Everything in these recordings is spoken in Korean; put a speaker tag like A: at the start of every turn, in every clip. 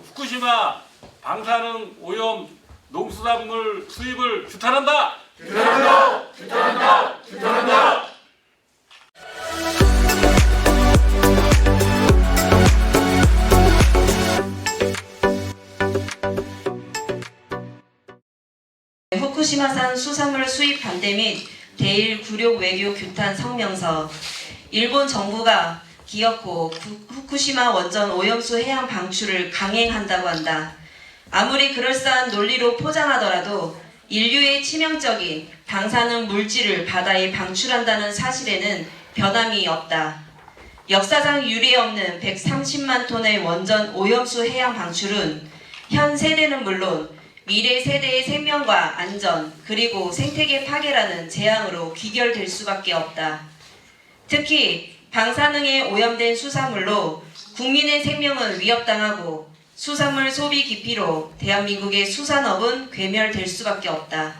A: 후쿠시마 방사능 오염 농수산물 수입을 규탄한다.
B: 규탄한다! 규탄한다! 규탄한다!
C: 후쿠시마산 수산물 수입 반대 및 대일 굴욕 외교 규탄 성명서. 일본 정부가 기어코 후쿠시마 원전 오염수 해양 방출을 강행한다고 한다. 아무리 그럴싸한 논리로 포장하더라도 인류의 치명적인 방사능 물질을 바다에 방출한다는 사실에는 변함이 없다. 역사상 유례 없는 130만 톤의 원전 오염수 해양 방출은 현 세대는 물론 미래 세대의 생명과 안전 그리고 생태계 파괴라는 재앙으로 귀결될 수밖에 없다. 특히 방사능에 오염된 수산물로 국민의 생명은 위협당하고 수산물 소비 기피로 대한민국의 수산업은 괴멸될 수밖에 없다.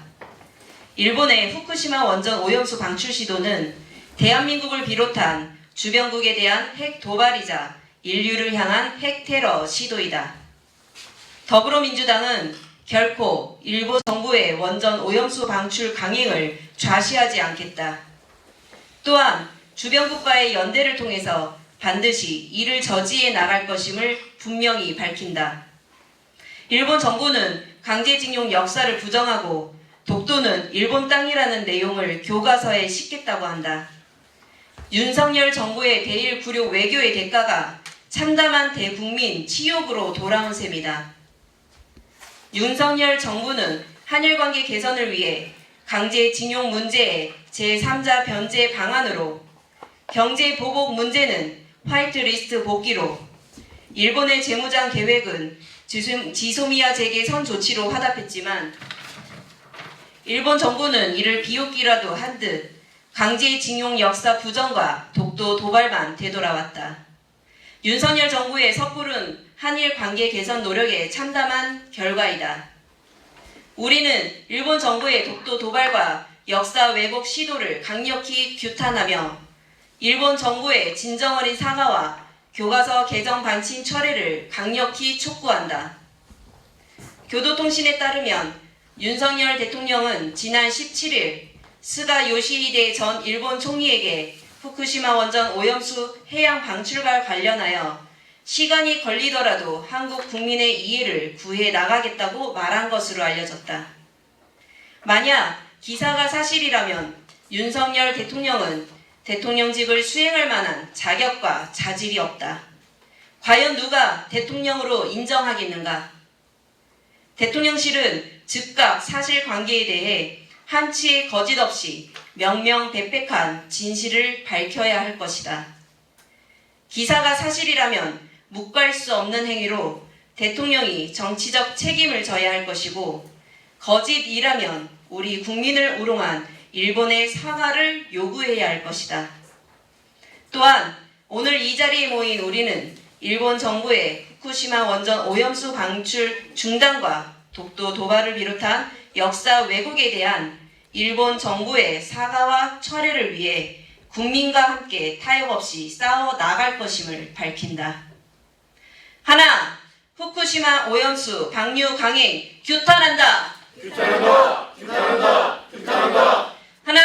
C: 일본의 후쿠시마 원전 오염수 방출 시도는 대한민국을 비롯한 주변국에 대한 핵 도발이자 인류를 향한 핵 테러 시도이다. 더불어민주당은 결코 일본 정부의 원전 오염수 방출 강행을 좌시하지 않겠다. 또한 주변국과의 연대를 통해서 반드시 이를 저지해 나갈 것임을 분명히 밝힌다. 일본 정부는 강제징용 역사를 부정하고 독도는 일본 땅이라는 내용을 교과서에 싣겠다고 한다. 윤석열 정부의 대일 굴욕 외교의 대가가 참담한 대국민 치욕으로 돌아온 셈이다. 윤석열 정부는 한일관계 개선을 위해 강제징용 문제의 제3자 변제 방안으로 경제 보복 문제는 화이트리스트 복귀로 일본의 재무장 계획은 지소미아 재개 선 조치로 화답했지만 일본 정부는 이를 비웃기라도 한 듯 강제징용 역사 부정과 독도 도발만 되돌아왔다. 윤석열 정부의 섣부른 한일 관계 개선 노력의 참담한 결과이다. 우리는 일본 정부의 독도 도발과 역사 왜곡 시도를 강력히 규탄하며 일본 정부의 진정어린 사과와 교과서 개정 반침 철회를 강력히 촉구한다. 교도통신에 따르면 윤석열 대통령은 지난 17일 스가 요시히데 전 일본 총리에게 후쿠시마 원전 오염수 해양 방출과 관련하여 시간이 걸리더라도 한국 국민의 이해를 구해 나가겠다고 말한 것으로 알려졌다. 만약 기사가 사실이라면 윤석열 대통령은 대통령직을 수행할 만한 자격과 자질이 없다. 과연 누가 대통령으로 인정하겠는가? 대통령실은 즉각 사실관계에 대해 한치의 거짓 없이 명명백백한 진실을 밝혀야 할 것이다. 기사가 사실이라면 묵과할 수 없는 행위로 대통령이 정치적 책임을 져야 할 것이고 거짓이라면 우리 국민을 우롱한 일본의 사과를 요구해야 할 것이다. 또한 오늘 이 자리에 모인 우리는 일본 정부의 후쿠시마 원전 오염수 방출 중단과 독도 도발을 비롯한 역사 왜곡에 대한 일본 정부의 사과와 철회를 위해 국민과 함께 타협 없이 싸워 나갈 것임을 밝힌다. 하나, 후쿠시마 오염수 방류 강행 규탄한다.
B: 규탄한다! 규탄한다! 규탄한다!
C: 하나,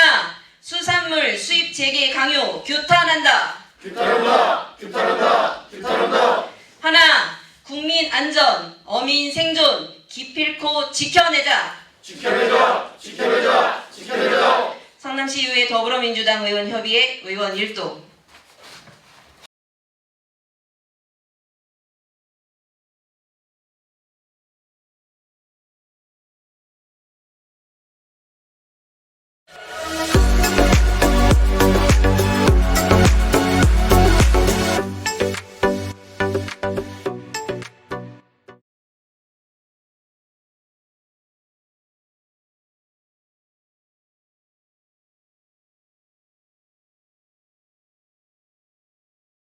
C: 수산물 수입 재개 강요 규탄한다.
B: 규탄한다! 규탄한다! 규탄한다!
C: 하나, 국민 안전, 어민 생존 기필코 지켜내자.
B: 지켜내자! 지켜내자! 지켜내자!
C: 성남시의회 더불어민주당 의원 협의회 의원 1도